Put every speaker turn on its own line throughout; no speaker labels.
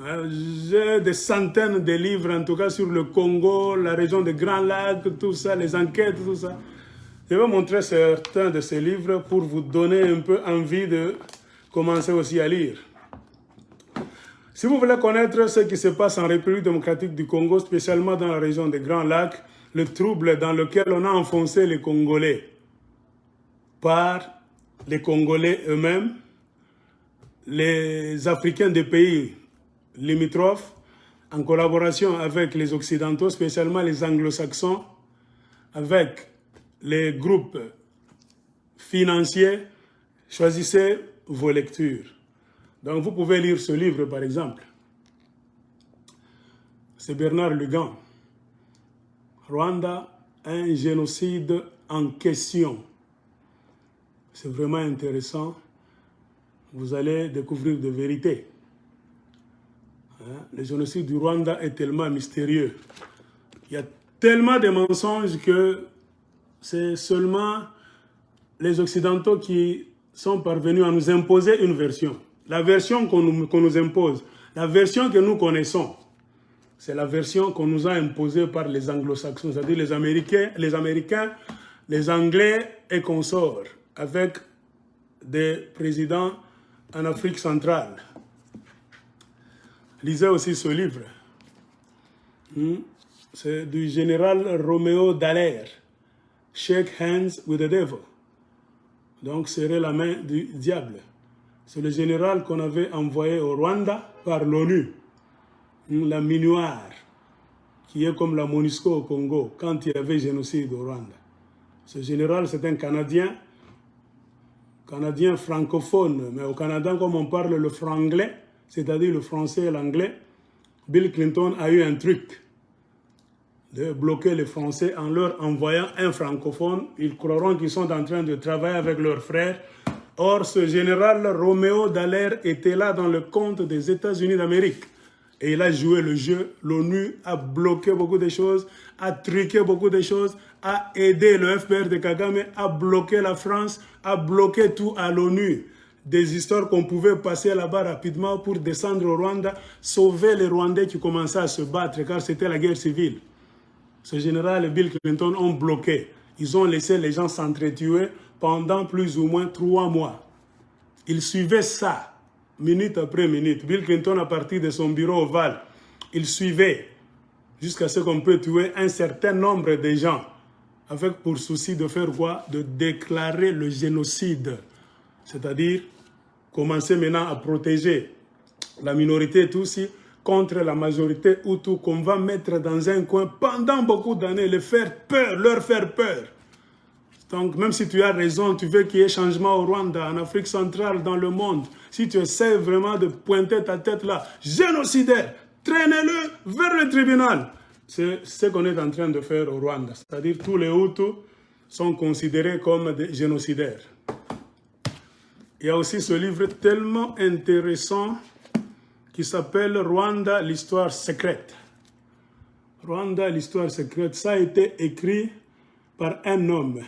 J'ai des centaines de livres, en tout cas, sur le Congo, la région des Grands Lacs, tout ça, les enquêtes, tout ça. Je vais montrer certains de ces livres pour vous donner un peu envie de commencer aussi à lire. Si vous voulez connaître ce qui se passe en République démocratique du Congo, spécialement dans la région des Grands Lacs, le trouble dans lequel on a enfoncé les Congolais par les Congolais eux-mêmes, les Africains des pays limitrophes, en collaboration avec les Occidentaux, spécialement les Anglo-Saxons, avec les groupes financiers, choisissez vos lectures. Donc vous pouvez lire ce livre par exemple. C'est Bernard Lugan. Rwanda, un génocide en question. C'est vraiment intéressant. Vous allez découvrir de vérités. Le génocide du Rwanda est tellement mystérieux. Il y a tellement de mensonges que c'est seulement les Occidentaux qui sont parvenus à nous imposer une version. La version qu'on nous impose, la version que nous connaissons, c'est la version qu'on nous a imposée par les Anglo-Saxons, c'est-à-dire les Américains, les Anglais et consorts, avec des présidents en Afrique centrale. Lisez aussi ce livre. C'est du général Roméo Dallaire, Shake Hands with the Devil. Donc, serrer la main du diable. C'est le général qu'on avait envoyé au Rwanda par l'ONU, la MINUAR, qui est comme la MONUSCO au Congo, quand il y avait génocide au Rwanda. Ce général, c'est un Canadien francophone, mais au Canada, comme on parle le franglais, c'est-à-dire le français et l'anglais, Bill Clinton a eu un truc de bloquer les Français en leur envoyant un francophone. Ils croiront qu'ils sont en train de travailler avec leurs frères. Or, ce général Roméo Dallaire était là dans le compte des États-Unis d'Amérique. Et il a joué le jeu. L'ONU a bloqué beaucoup de choses, a truqué beaucoup de choses, a aidé le FPR de Kagame, a bloqué la France, a bloqué tout à l'ONU. Des histoires qu'on pouvait passer là-bas rapidement pour descendre au Rwanda, sauver les Rwandais qui commençaient à se battre, car c'était la guerre civile. Ce général et Bill Clinton ont bloqué. Ils ont laissé les gens s'entretuer pendant plus ou moins 3 mois. Ils suivaient ça, minute après minute. Bill Clinton, à partir de son bureau ovale, il suivait jusqu'à ce qu'on peut tuer un certain nombre de gens, avec pour souci de faire quoi? De déclarer le génocide. C'est-à-dire commencer maintenant à protéger la minorité Tutsi contre la majorité Hutu qu'on va mettre dans un coin pendant beaucoup d'années, leur faire peur. Donc même si tu as raison, tu veux qu'il y ait changement au Rwanda, en Afrique centrale, dans le monde, si tu essaies vraiment de pointer ta tête là, génocidaire, traînez-le vers le tribunal. C'est ce qu'on est en train de faire au Rwanda. C'est-à-dire tous les Hutus sont considérés comme des génocidaires. Il y a aussi ce livre tellement intéressant qui s'appelle Rwanda, l'histoire secrète. Rwanda, l'histoire secrète, ça a été écrit par un homme,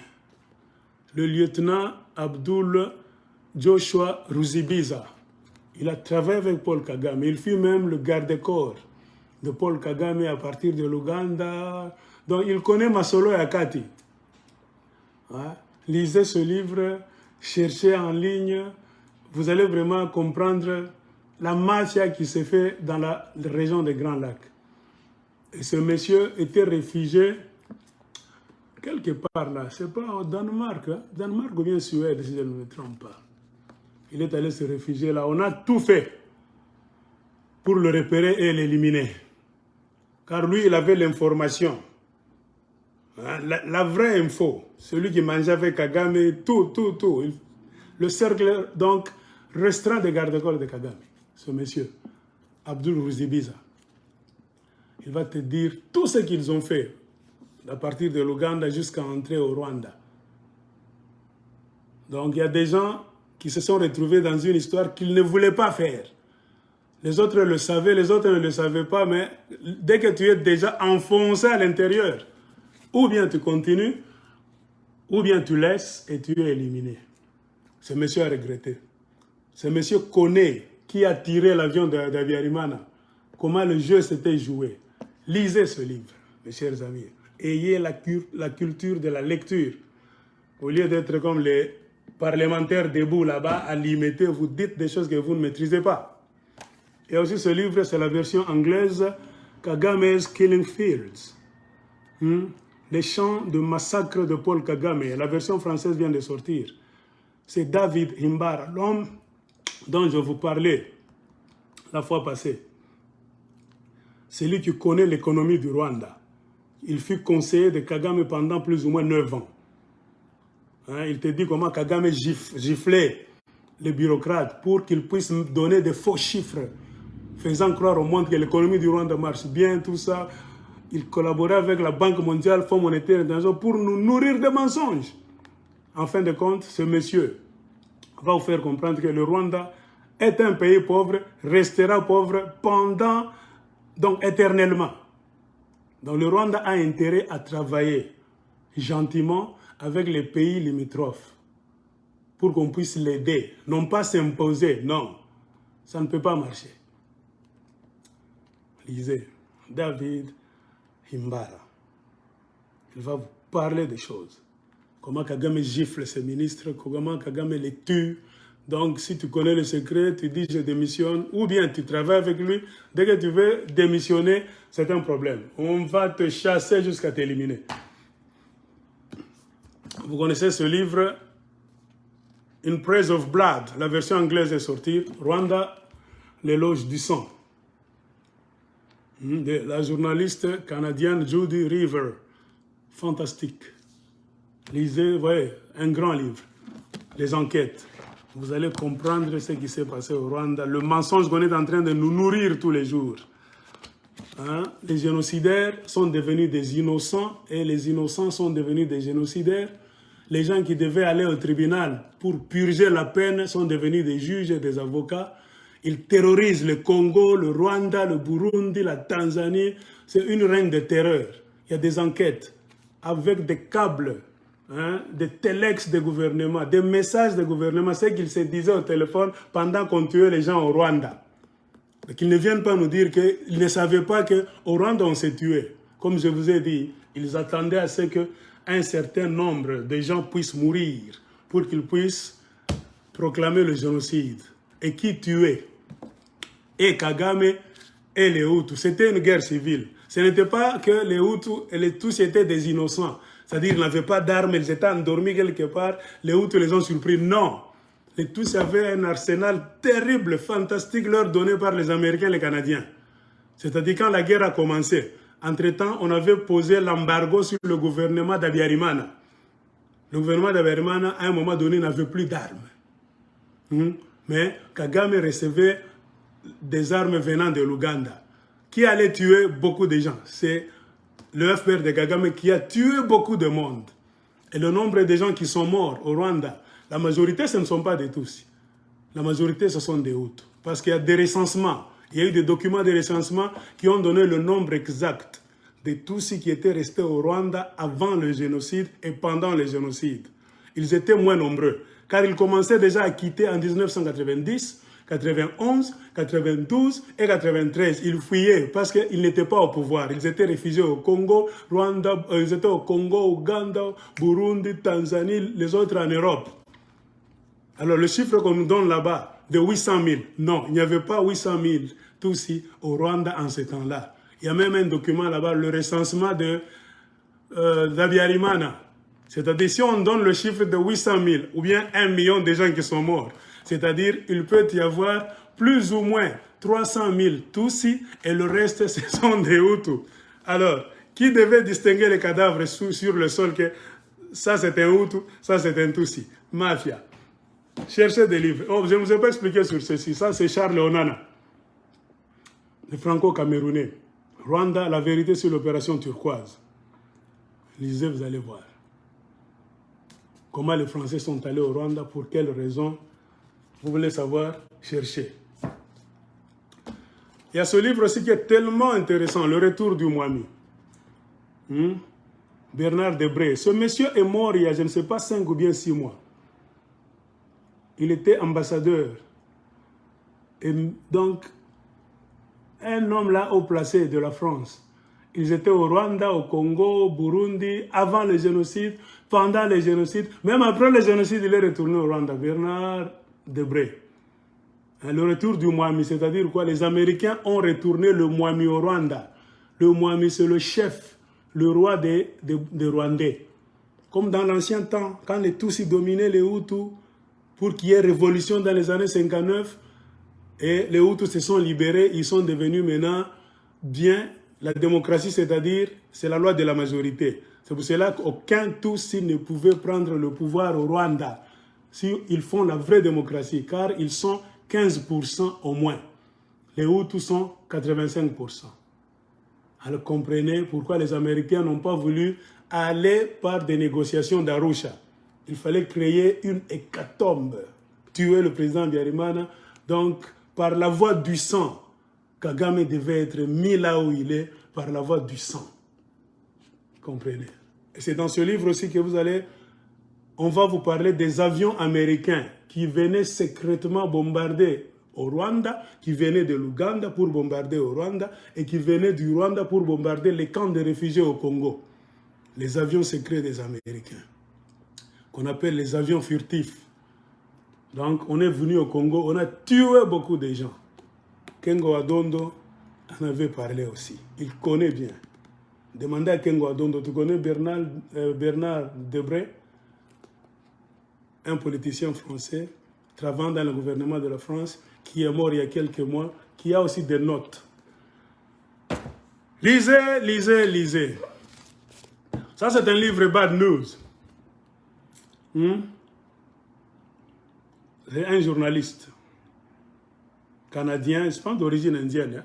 le lieutenant Abdul Joshua Ruzibiza. Il a travaillé avec Paul Kagame. Il fut même le garde-corps de Paul Kagame à partir de l'Ouganda. Donc il connaît Masolo et Akati. Lisez ce livre, cherchez en ligne, vous allez vraiment comprendre la mafia qui s'est fait dans la région des Grands Lacs. Et ce monsieur était réfugié quelque part là, c'est pas au Danemark, Danemark ou bien Suède si je ne me trompe pas. Il est allé se réfugier là, on a tout fait pour le repérer et l'éliminer. Car lui, il avait l'information, la vraie info, celui qui mangeait avec Kagame, tout. Le cercle donc restreint des garde-corps de Kagame. Ce monsieur, Abdul Ruzibiza, il va te dire tout ce qu'ils ont fait, à partir de l'Ouganda jusqu'à entrer au Rwanda. Donc il y a des gens qui se sont retrouvés dans une histoire qu'ils ne voulaient pas faire. Les autres le savaient, les autres ne le savaient pas, mais dès que tu es déjà enfoncé à l'intérieur, ou bien tu continues, ou bien tu laisses et tu es éliminé. Ce monsieur a regretté. Ce monsieur connaît qui a tiré l'avion d'Abiyarimana. comment le jeu s'était joué. Lisez ce livre, mes chers amis. Ayez la culture de la lecture. Au lieu d'être comme les parlementaires debout là-bas à limiter, vous dites des choses que vous ne maîtrisez pas. Et aussi ce livre, c'est la version anglaise, Kagame's Killing Fields. Les champs de massacre de Paul Kagame. La version française vient de sortir. C'est David Himbara, l'homme dont je vous parlais la fois passée. C'est lui qui connaît l'économie du Rwanda. Il fut conseiller de Kagame pendant plus ou moins 9 ans. Il te dit comment Kagame giflait les bureaucrates pour qu'ils puissent donner des faux chiffres, faisant croire au monde que l'économie du Rwanda marche bien, tout ça. Il collaborait avec la Banque mondiale, Fonds monétaire international pour nous nourrir de mensonges. En fin de compte, ce monsieur va vous faire comprendre que le Rwanda est un pays pauvre, restera pauvre pendant, donc éternellement. Donc le Rwanda a intérêt à travailler gentiment avec les pays limitrophes pour qu'on puisse l'aider, non pas s'imposer, non, ça ne peut pas marcher. Lisez, David Himbara, il va vous parler des choses. Comment Kagame gifle ses ministres, comment Kagame les tue. Donc, si tu connais le secret, tu dis je démissionne, ou bien tu travailles avec lui. Dès que tu veux démissionner, c'est un problème. On va te chasser jusqu'à t'éliminer. Vous connaissez ce livre, In Praise of Blood. La version anglaise est sortie. Rwanda, l'éloge du sang. De la journaliste canadienne Judy River. Fantastique. Lisez, voyez, un grand livre. Les enquêtes. Vous allez comprendre ce qui s'est passé au Rwanda. Le mensonge qu'on est en train de nous nourrir tous les jours. Les génocidaires sont devenus des innocents et les innocents sont devenus des génocidaires. Les gens qui devaient aller au tribunal pour purger la peine sont devenus des juges et des avocats. Ils terrorisent le Congo, le Rwanda, le Burundi, la Tanzanie. C'est une règne de terreur. Il y a des enquêtes avec des câbles, des téléx de gouvernement, des messages de gouvernement, ce qu'ils se disaient au téléphone pendant qu'on tuait les gens au Rwanda. Qu'ils ne viennent pas nous dire qu'ils ne savaient pas qu'au Rwanda on s'est tué. Comme je vous ai dit, ils attendaient à ce qu'un certain nombre de gens puissent mourir pour qu'ils puissent proclamer le génocide. Et qui tuait? Et Kagame et les Hutus. C'était une guerre civile. Ce n'était pas que les Hutus et les Tutsis étaient des innocents. C'est-à-dire qu'ils n'avaient pas d'armes, ils étaient endormis quelque part. Les Hutus les ont surpris. Non. Les Tutsis avaient un arsenal terrible, fantastique, leur donné par les Américains et les Canadiens. C'est-à-dire quand la guerre a commencé, entre-temps, on avait posé l'embargo sur le gouvernement d'Abiyarimana. Le gouvernement d'Abiyarimana, à un moment donné, n'avait plus d'armes. Mais Kagame recevait des armes venant de l'Ouganda, qui allait tuer beaucoup de gens. C'est le FPR de Kagame qui a tué beaucoup de monde. Et le nombre de gens qui sont morts au Rwanda, la majorité, ce ne sont pas des Tutsis. La majorité, ce sont des Hutus. Parce qu'il y a des recensements. Il y a eu des documents de recensement qui ont donné le nombre exact des Tutsis qui étaient restés au Rwanda avant le génocide et pendant le génocide. Ils étaient moins nombreux, car ils commençaient déjà à quitter en 1990, 91, 92 et 93. Ils fuyaient parce qu'ils n'étaient pas au pouvoir. Ils étaient réfugiés au Congo, Rwanda, ils étaient au Congo, Ouganda, Burundi, Tanzanie, les autres en Europe. Alors le chiffre qu'on nous donne là-bas, de 800 000, non, il n'y avait pas 800 000 Tutsis au Rwanda en ce temps-là. Il y a même un document là-bas, le recensement d'Abiyarimana. C'est-à-dire, si on donne le chiffre de 800 000 ou bien 1 million de gens qui sont morts, c'est-à-dire, il peut y avoir plus ou moins 300 000 Tutsis et le reste, ce sont des Hutus. Alors, qui devait distinguer les cadavres sur le sol que ça c'est un Hutu, ça c'est un Tutsi? Mafia. Cherchez des livres. Oh, je ne vous ai pas expliqué sur ceci. Ça, c'est Charles Onana, le franco-camerounais. Rwanda, la vérité sur l'opération turquoise. Lisez, vous allez voir. Comment les Français sont allés au Rwanda, pour quelles raisons? Vous voulez savoir? Cherchez. Il y a ce livre aussi qui est tellement intéressant, Le Retour du Mwami. Bernard Debré. Ce monsieur est mort il y a, je ne sais pas, 5 ou bien 6 mois. Il était ambassadeur. Et donc, un homme là haut placé de la France. Ils étaient au Rwanda, au Congo, au Burundi, avant le génocide, pendant le génocide. Même après le génocide, il est retourné au Rwanda. Bernard Debré. Le retour du Mwami, c'est-à-dire quoi? Les Américains ont retourné le Mwami au Rwanda. Le Mwami, c'est le chef, le roi des Rwandais. Comme dans l'ancien temps, quand les Tutsis dominaient les Hutus, pour qu'il y ait révolution dans les années 59, et les Hutus se sont libérés, ils sont devenus maintenant bien la démocratie, c'est-à-dire c'est la loi de la majorité. C'est pour cela qu'aucun Tutsi ne pouvait prendre le pouvoir au Rwanda s'ils font la vraie démocratie, car ils sont 15% au moins. Les Hutus sont 85%. Alors comprenez pourquoi les Américains n'ont pas voulu aller par des négociations d'Arusha. Il fallait créer une hécatombe, tuer le président Biarimana. Donc, par la voie du sang, Kagame devait être mis là où il est, par la voie du sang. Comprenez. Et c'est dans ce livre aussi que on va vous parler des avions américains qui venaient secrètement bombarder au Rwanda, qui venaient de l'Ouganda pour bombarder au Rwanda, et qui venaient du Rwanda pour bombarder les camps de réfugiés au Congo. Les avions secrets des Américains, qu'on appelle les avions furtifs. Donc, on est venu au Congo, on a tué beaucoup de gens. Kengo Adondo en avait parlé aussi. Il connaît bien. Demandez à Kengo Adondo, tu connais Bernard Debré, un politicien français travaillant dans le gouvernement de la France, qui est mort il y a quelques mois, qui a aussi des notes. Lisez, lisez, lisez. Ça, c'est un livre bad news. C'est un journaliste canadien, je pense d'origine indienne,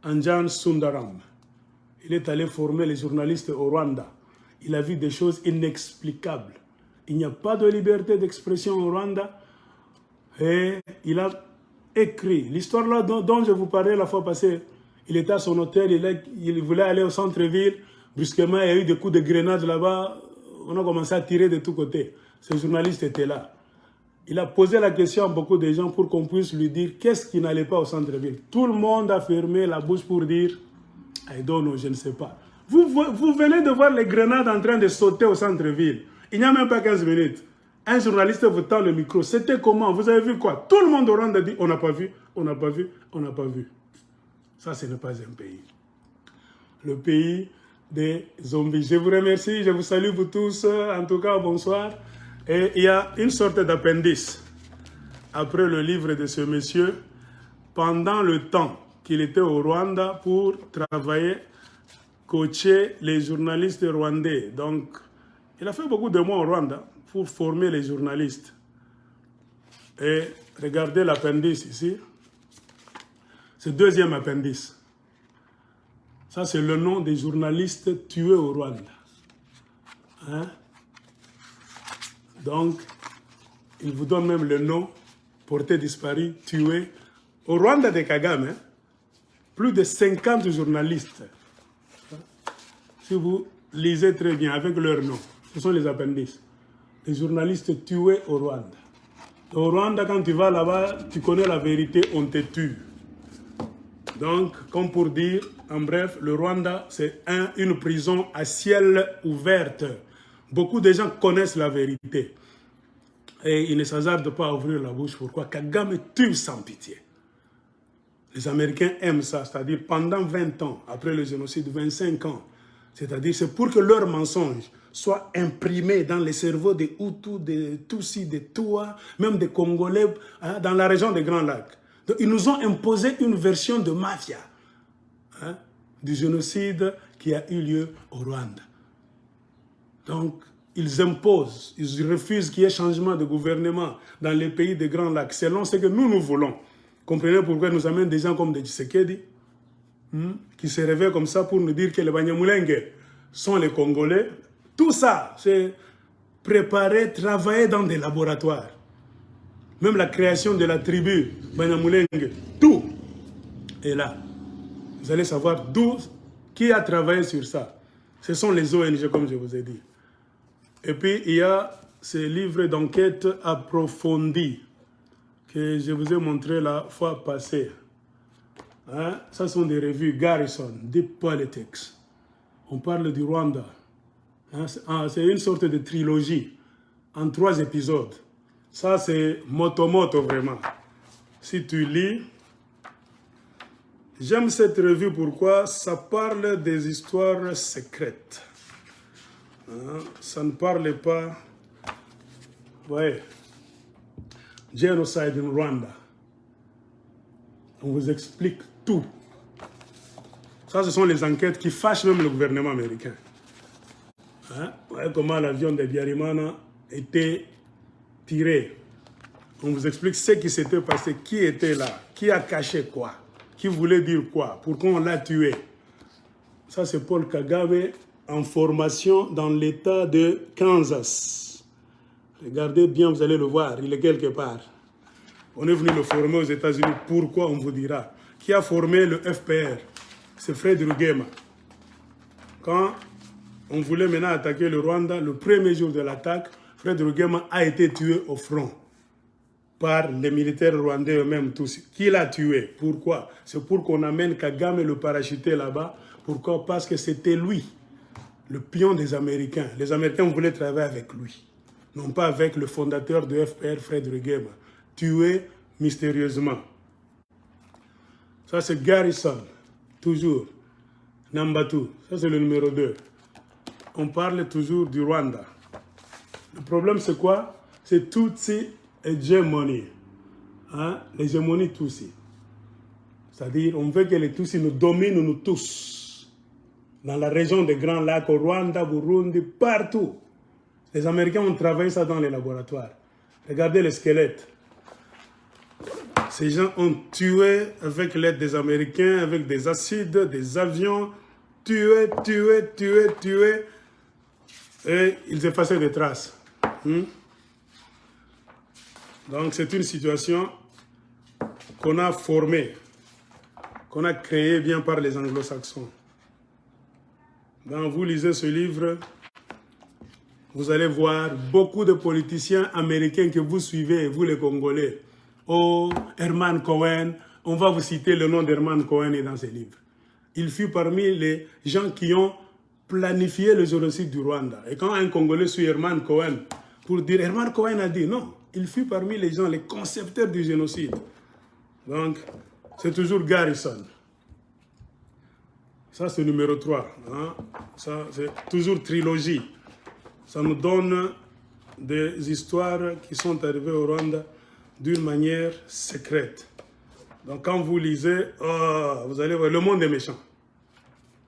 Anjan Sundaram. Il est allé former les journalistes au Rwanda. Il a vu des choses inexplicables. Il n'y a pas de liberté d'expression au Rwanda. Et il a écrit l'histoire là dont je vous parlais la fois passée. Il était à son hôtel, il voulait aller au centre-ville. Brusquement, il y a eu des coups de grenade là-bas. On a commencé à tirer de tous côtés. Ce journaliste était là. Il a posé la question à beaucoup de gens pour qu'on puisse lui dire qu'est-ce qui n'allait pas au centre-ville. Tout le monde a fermé la bouche pour dire « I don't know, je ne sais pas ». Vous venez de voir les grenades en train de sauter au centre-ville. Il n'y a même pas 15 minutes. Un journaliste vous tend le micro. C'était comment? Vous avez vu quoi? Tout le monde au Rwanda dit « on n'a pas vu, on n'a pas vu, on n'a pas vu ». Ça, ce n'est pas un pays. Le pays des zombies. Je vous remercie, je vous salue vous tous. En tout cas, bonsoir. Et il y a une sorte d'appendice après le livre de ce monsieur, pendant le temps qu'il était au Rwanda pour travailler, coacher les journalistes rwandais. Donc, il a fait beaucoup de mois au Rwanda pour former les journalistes. Et regardez l'appendice ici. C'est le deuxième appendice. Ça, c'est le nom des journalistes tués au Rwanda. Hein? Donc, il vous donne même le nom, porté disparu, tué. Au Rwanda de Kagame, plus de 50 journalistes. Si vous lisez très bien avec leur nom, ce sont les appendices. Les journalistes tués au Rwanda. Au Rwanda, quand tu vas là-bas, tu connais la vérité, on te tue. Donc, comme pour dire, en bref, le Rwanda, c'est une prison à ciel ouvert. Beaucoup de gens connaissent la vérité. Et ils ne s'hasardent pas à ouvrir la bouche. Pourquoi? Kagame tue sans pitié. Les Américains aiment ça. C'est-à-dire, pendant 20 ans, après le génocide, 25 ans, c'est-à-dire, c'est pour que leurs mensonges soient imprimés dans les cerveaux des Hutus, des Tutsis, des Touas, même des Congolais, hein, dans la région des Grands Lacs. Donc, ils nous ont imposé une version de mafia, hein, du génocide qui a eu lieu au Rwanda. Donc, ils imposent, ils refusent qu'il y ait changement de gouvernement dans les pays des Grands Lacs, selon ce que nous voulons. Comprenez pourquoi nous amènent des gens comme des Tshisekedi, qui se réveillent comme ça pour nous dire que les Banyamulenge sont les Congolais. Tout ça, c'est préparer, travailler dans des laboratoires. Même la création de la tribu Banyamulenge, tout est là. Vous allez savoir qui a travaillé sur ça. Ce sont les ONG, comme je vous ai dit. Et puis, il y a ces livres d'enquête approfondis que je vous ai montré la fois passée. Hein? Ça sont des revues Garrison, Deep Politics. On parle du Rwanda. Hein? C'est une sorte de trilogie en 3 épisodes. Ça, c'est moto vraiment. Si tu lis, j'aime cette revue, pourquoi? Ça parle des histoires secrètes. Hein? Ça ne parle pas... Ouais. Genocide in Rwanda. On vous explique tout. Ça, ce sont les enquêtes qui fâchent même le gouvernement américain. Hein? Ouais, comment l'avion de Biarimana était tiré. On vous explique ce qui s'était passé, qui était là, qui a caché quoi, qui voulait dire quoi, pourquoi on l'a tué. Ça, c'est Paul Kagame en formation dans l'État de Kansas. Regardez bien, vous allez le voir, il est quelque part. On est venu le former aux États-Unis. Pourquoi, on vous dira. Qui a formé le FPR? C'est Fred Rugema. Quand on voulait maintenant attaquer le Rwanda, le premier jour de l'attaque, Fred Rugema a été tué au front par les militaires rwandais eux-mêmes tous. Qui l'a tué? Pourquoi? C'est pour qu'on amène Kagame le parachuté là-bas. Pourquoi? Parce que c'était lui, le pion des Américains. Les Américains voulaient travailler avec lui, non pas avec le fondateur de FPR, Fred Rugema, tué mystérieusement. Ça, c'est Garrison, toujours. Nambatu, ça c'est le numéro 2. On parle toujours du Rwanda. Le problème, c'est quoi? C'est Tutsi hégémonie. Hein? L'hégémonie Tutsi. C'est-à-dire, on veut que les Tutsis nous dominent, nous tous. Dans la région des Grands Lacs, au Rwanda, Burundi, partout. Les Américains ont travaillé ça dans les laboratoires. Regardez les squelettes. Ces gens ont tué avec l'aide des Américains, avec des acides, des avions, tué. Et ils effaçaient des traces. Donc c'est une situation qu'on a formée, qu'on a créée bien par les anglo-saxons. Quand vous lisez ce livre, vous allez voir beaucoup de politiciens américains que vous suivez, vous les Congolais. Oh, Herman Cohen, on va vous citer le nom d'Herman Cohen dans ce livre. Il fut parmi les gens qui ont planifié le génocide du Rwanda. Et quand un Congolais suit Herman Cohen, pour dire Herman Cohen a dit non, il fut parmi les gens, les concepteurs du génocide. Donc, c'est toujours Garrison. Ça, c'est numéro 3. Hein? Ça, c'est toujours trilogie. Ça nous donne des histoires qui sont arrivées au Rwanda d'une manière secrète. Donc quand vous lisez, vous allez voir, le monde est méchant.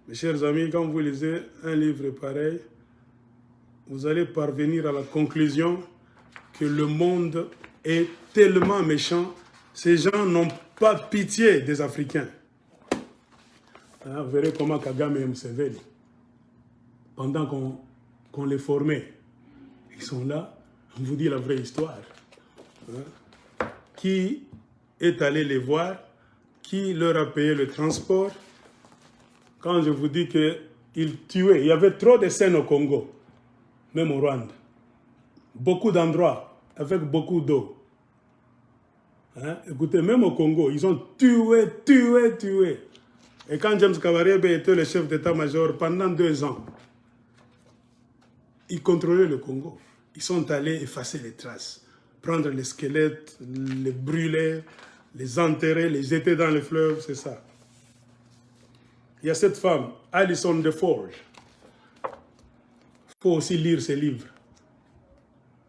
Mes chers amis, quand vous lisez un livre pareil, vous allez parvenir à la conclusion que le monde est tellement méchant, ces gens n'ont pas pitié des Africains. Hein, vous verrez comment Kagame et Museveni, pendant qu'on les formait, ils sont là, on vous dit la vraie histoire. Hein? Qui est allé les voir, qui leur a payé le transport. Quand je vous dis qu'ils tuaient, il y avait trop de scènes au Congo, même au Rwanda. Beaucoup d'endroits, avec beaucoup d'eau. Hein? Écoutez, même au Congo, ils ont tué. Et quand James Kabarebe était le chef d'état-major pendant 2 ans, ils contrôlaient le Congo. Ils sont allés effacer les traces. Prendre les squelettes, les brûler, les enterrer, les jeter dans les fleuves, c'est ça. Il y a cette femme, Alison DeForge. Il faut aussi lire ses livres.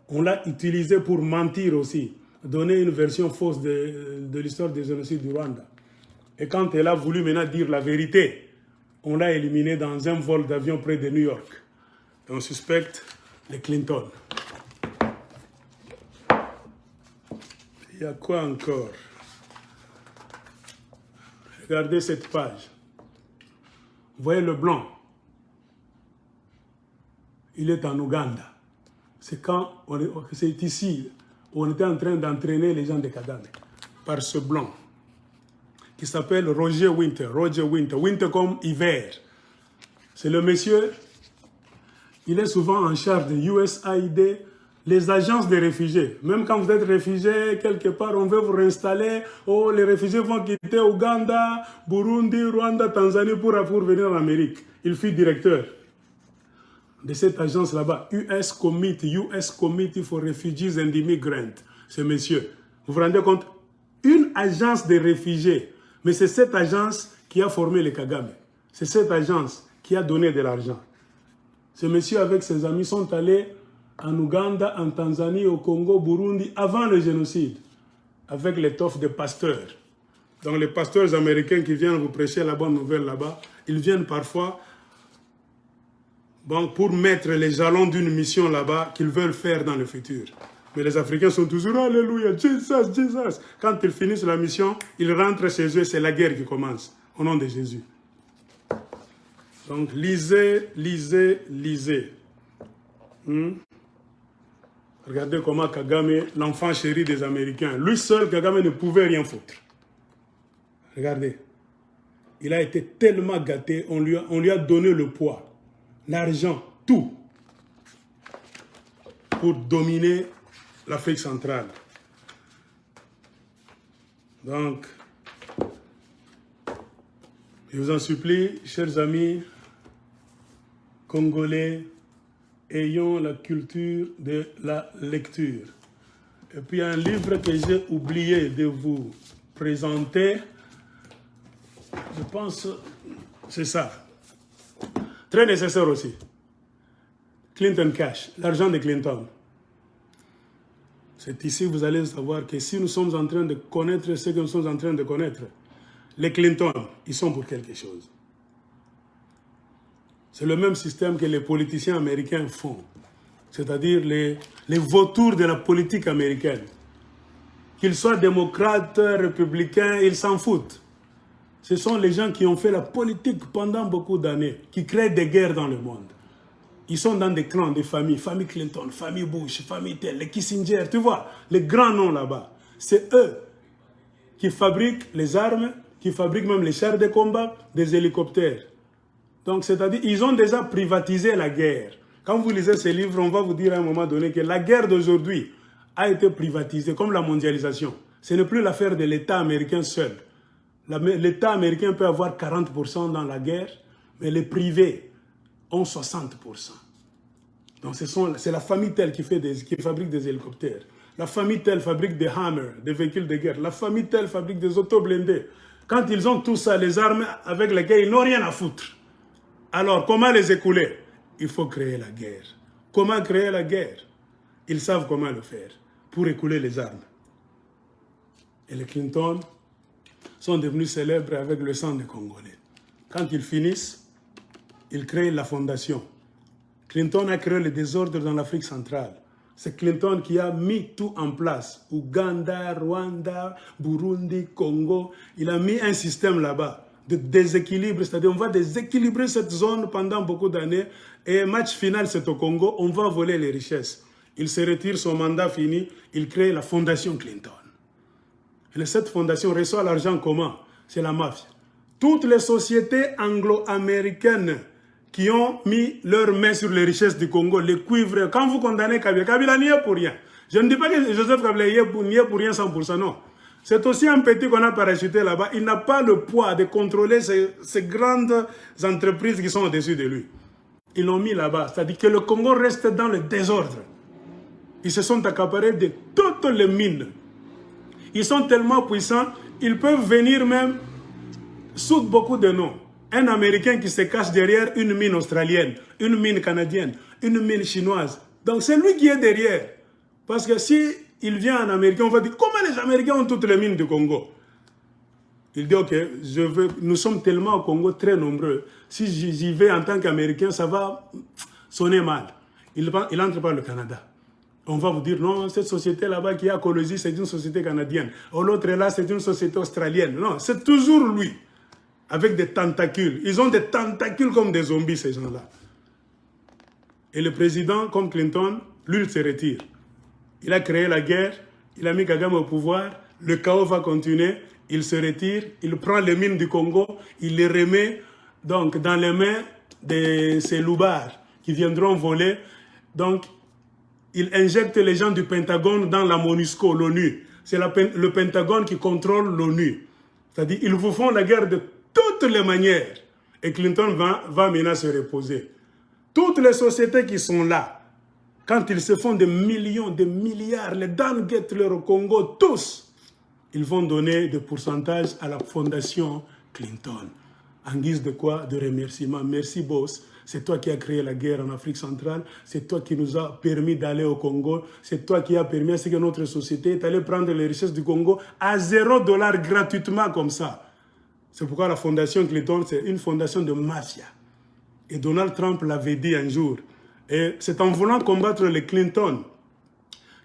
On l'a utilisé pour mentir aussi, donner une version fausse de l'histoire des génocides du Rwanda. Et quand elle a voulu maintenant dire la vérité, on l'a éliminée dans un vol d'avion près de New York. Et on suspecte les Clinton. Il y a quoi encore? Regardez cette page. Vous voyez le blanc? Il est en Ouganda. C'est ici où on était en train d'entraîner les gens de Kagame. Par ce blanc. Qui s'appelle Roger Winter. Winter comme hiver. C'est le monsieur, il est souvent en charge de USAID, Les agences de réfugiés, même quand vous êtes réfugié quelque part, on veut vous réinstaller. Oh, les réfugiés vont quitter Ouganda, Burundi, Rwanda, Tanzanie pour venir en Amérique. Il fut directeur de cette agence là-bas, US Committee for Refugees and Immigrants, ce monsieur. Vous vous rendez compte? Une agence de réfugiés. Mais c'est cette agence qui a formé les Kagame. C'est cette agence qui a donné de l'argent. Ce monsieur avec ses amis sont allés en Ouganda, en Tanzanie, au Congo, Burundi, avant le génocide, avec l'étoffe des pasteurs. Donc les pasteurs américains qui viennent vous prêcher la bonne nouvelle là-bas, ils viennent parfois pour mettre les jalons d'une mission là-bas qu'ils veulent faire dans le futur. Mais les Africains sont toujours « Alléluia, Jesus, Jesus ». Quand ils finissent la mission, ils rentrent chez eux, c'est la guerre qui commence, au nom de Jésus. Donc lisez, lisez, lisez. Regardez comment Kagame, l'enfant chéri des Américains, lui seul, Kagame ne pouvait rien foutre. Regardez, il a été tellement gâté, on lui a donné le poids, l'argent, tout, pour dominer l'Afrique centrale. Donc, je vous en supplie, chers amis congolais, ayons la culture de la lecture. Et puis un livre que j'ai oublié de vous présenter, je pense, c'est ça. Très nécessaire aussi. Clinton Cash, l'argent de Clinton. C'est ici que vous allez savoir que si nous sommes en train de connaître ce que nous sommes en train de connaître, les Clinton, ils sont pour quelque chose. C'est le même système que les politiciens américains font. C'est-à-dire les vautours de la politique américaine. Qu'ils soient démocrates, républicains, ils s'en foutent. Ce sont les gens qui ont fait la politique pendant beaucoup d'années, qui créent des guerres dans le monde. Ils sont dans des clans, des familles, famille Clinton, famille Bush, famille Tell, les Kissinger, tu vois, les grands noms là-bas. C'est eux qui fabriquent les armes, qui fabriquent même les chars de combat, des hélicoptères. Donc, c'est-à-dire, ils ont déjà privatisé la guerre. Quand vous lisez ces livres, on va vous dire à un moment donné que la guerre d'aujourd'hui a été privatisée, comme la mondialisation. Ce n'est plus l'affaire de l'État américain seul. L'État américain peut avoir 40% dans la guerre, mais les privés ont 60%. Donc, c'est la famille telle qui fabrique des hélicoptères. La famille telle fabrique des Hammer, des véhicules de guerre. La famille telle fabrique des autos blindés. Quand ils ont tout ça, les armes avec lesquelles ils n'ont rien à foutre. Alors, comment les écouler? Il faut créer la guerre. Comment créer la guerre? Ils savent comment le faire pour écouler les armes. Et les Clinton sont devenus célèbres avec le sang des Congolais. Quand ils finissent, ils créent la fondation. Clinton a créé le désordre dans l'Afrique centrale. C'est Clinton qui a mis tout en place. Ouganda, Rwanda, Burundi, Congo. Il a mis un système là-bas de déséquilibre. C'est-à-dire on va déséquilibrer cette zone pendant beaucoup d'années. Et match final, c'est au Congo. On va voler les richesses. Il se retire, son mandat fini. Il crée la fondation Clinton. Et cette fondation reçoit l'argent comment? C'est la mafia. Toutes les sociétés anglo-américaines qui ont mis leurs mains sur les richesses du Congo, les cuivres. Quand vous condamnez Kabila, Kabila n'y est pour rien. Je ne dis pas que Joseph Kabila n'y est pour rien 100%, non. C'est aussi un petit qu'on a parachuté là-bas. Il n'a pas le poids de contrôler ces grandes entreprises qui sont au-dessus de lui. Ils l'ont mis là-bas. C'est-à-dire que le Congo reste dans le désordre. Ils se sont accaparés de toutes les mines. Ils sont tellement puissants, ils peuvent venir même sous beaucoup de noms. Un Américain qui se cache derrière une mine australienne, une mine canadienne, une mine chinoise. Donc c'est lui qui est derrière. Parce que si il vient en Amérique, on va dire, comment les Américains ont toutes les mines du Congo? Il dit, ok, nous sommes tellement au Congo très nombreux. Si j'y vais en tant qu'Américain, ça va sonner mal. Il entre par le Canada. On va vous dire, non, cette société là-bas qui est à Colosie, c'est une société canadienne. Ou l'autre là, c'est une société australienne. Non, c'est toujours lui. Avec des tentacules. Ils ont des tentacules comme des zombies, ces gens-là. Et le président, comme Clinton, lui, il se retire. Il a créé la guerre, il a mis Kagame au pouvoir, le chaos va continuer, il se retire, il prend les mines du Congo, il les remet donc, dans les mains de ces loupards qui viendront voler. Donc, ils injectent les gens du Pentagone dans la MONUSCO, l'ONU. C'est le Pentagone qui contrôle l'ONU. C'est-à-dire ils vous font la guerre de toutes les manières. Et Clinton va maintenant se reposer. Toutes les sociétés qui sont là, quand ils se font des millions, des milliards, les Dan Gettler au Congo, tous, ils vont donner des pourcentages à la fondation Clinton. En guise de quoi? De remerciement. Merci boss, c'est toi qui as créé la guerre en Afrique centrale, c'est toi qui nous as permis d'aller au Congo, c'est toi qui as permis à ce que notre société est allée prendre les richesses du Congo à $0 gratuitement comme ça. C'est pourquoi la fondation Clinton, c'est une fondation de mafia. Et Donald Trump l'avait dit un jour. Et c'est en voulant combattre les Clinton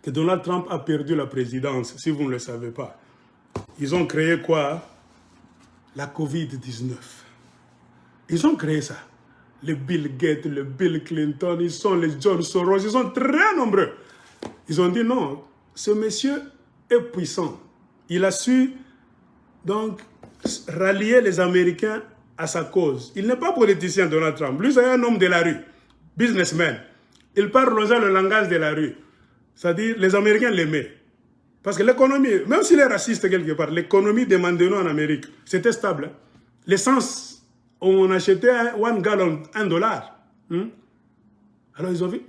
que Donald Trump a perdu la présidence, si vous ne le savez pas. Ils ont créé quoi? La COVID-19. Ils ont créé ça. Les Bill Gates, le Bill Clinton, ils sont les John Soros, ils sont très nombreux. Ils ont dit non, ce monsieur est puissant. Il a su donc rallier les Américains à sa cause. Il n'est pas politicien, Donald Trump. Lui, c'est un homme de la rue, businessman. Il parle le langage de la rue. C'est-à-dire, les Américains l'aimaient. Parce que l'économie, même s'il est raciste quelque part, l'économie des Mandénos en Amérique, c'était stable. L'essence, on achetait un gallon, $1. Alors ils ont vu,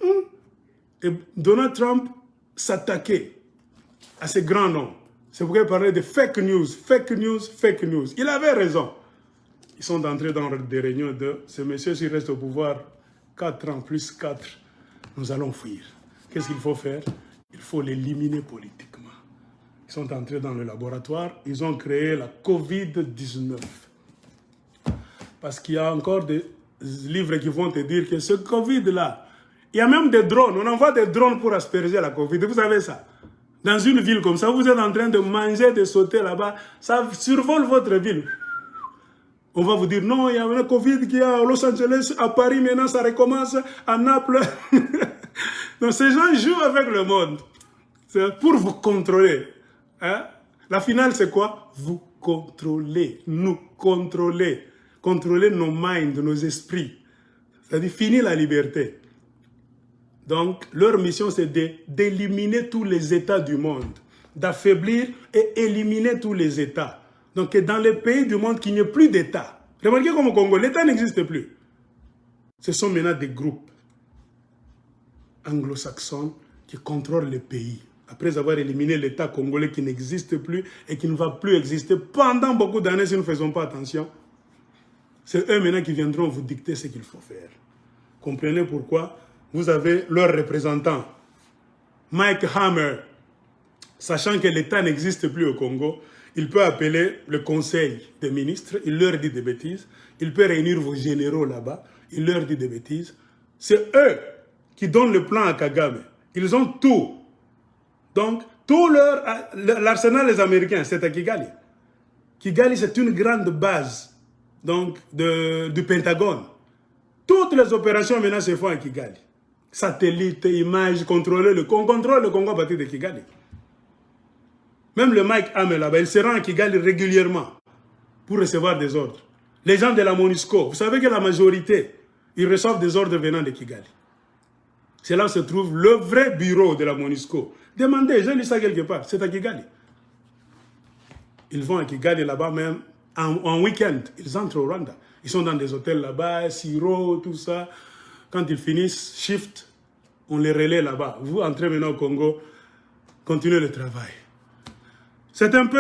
et Donald Trump s'attaquait à ces grands noms. C'est pourquoi il parlait de fake news, fake news, fake news. Il avait raison. Ils sont entrés dans des réunions de ce monsieur, s'il reste au pouvoir 4 ans plus 4, nous allons fuir. Qu'est-ce qu'il faut faire? Il faut l'éliminer politiquement. Ils sont entrés dans le laboratoire, ils ont créé la COVID-19. Parce qu'il y a encore des livres qui vont te dire que ce Covid-là, il y a même des drones, on envoie des drones pour asperger la Covid, vous savez ça? Dans une ville comme ça, vous êtes en train de manger, de sauter là-bas, ça survole votre ville. On va vous dire, non, il y a un Covid qui est à Los Angeles, à Paris, maintenant ça recommence, à Naples. Donc ces gens jouent avec le monde. C'est pour vous contrôler. Hein? La finale, c'est quoi? Vous contrôler, nous contrôler. Contrôler nos minds, nos esprits. C'est-à-dire finir la liberté. Donc, leur mission, c'est d'éliminer tous les États du monde, d'affaiblir et éliminer tous les États. Donc, dans les pays du monde, qu'il n'y ait plus d'État. Remarquez comme au Congo, l'État n'existe plus. Ce sont maintenant des groupes anglo-saxons qui contrôlent les pays. Après avoir éliminé l'État congolais qui n'existe plus et qui ne va plus exister pendant beaucoup d'années si nous ne faisons pas attention, c'est eux maintenant qui viendront vous dicter ce qu'il faut faire. Comprenez pourquoi vous avez leur représentant, Mike Hammer, sachant que l'État n'existe plus au Congo, il peut appeler le conseil des ministres, il leur dit des bêtises, il peut réunir vos généraux là-bas, il leur dit des bêtises. C'est eux qui donnent le plan à Kagame. Ils ont tout. Donc, tout l'arsenal des Américains, c'est à Kigali. Kigali, c'est une grande base donc, du Pentagone. Toutes les opérations maintenant se font à Kigali. Satellites, images, on contrôle le Congo à partir de Kigali. Même le Mike Hammer là-bas, il se rend à Kigali régulièrement pour recevoir des ordres. Les gens de la MONUSCO, vous savez que la majorité, ils reçoivent des ordres venant de Kigali. C'est là où se trouve le vrai bureau de la MONUSCO. Demandez, j'ai lu ça quelque part, c'est à Kigali. Ils vont à Kigali là-bas même en week-end, ils entrent au Rwanda. Ils sont dans des hôtels là-bas, sirop, tout ça. Quand ils finissent, shift, on les relaie là-bas. Vous entrez maintenant au Congo, continuez le travail. C'est un peu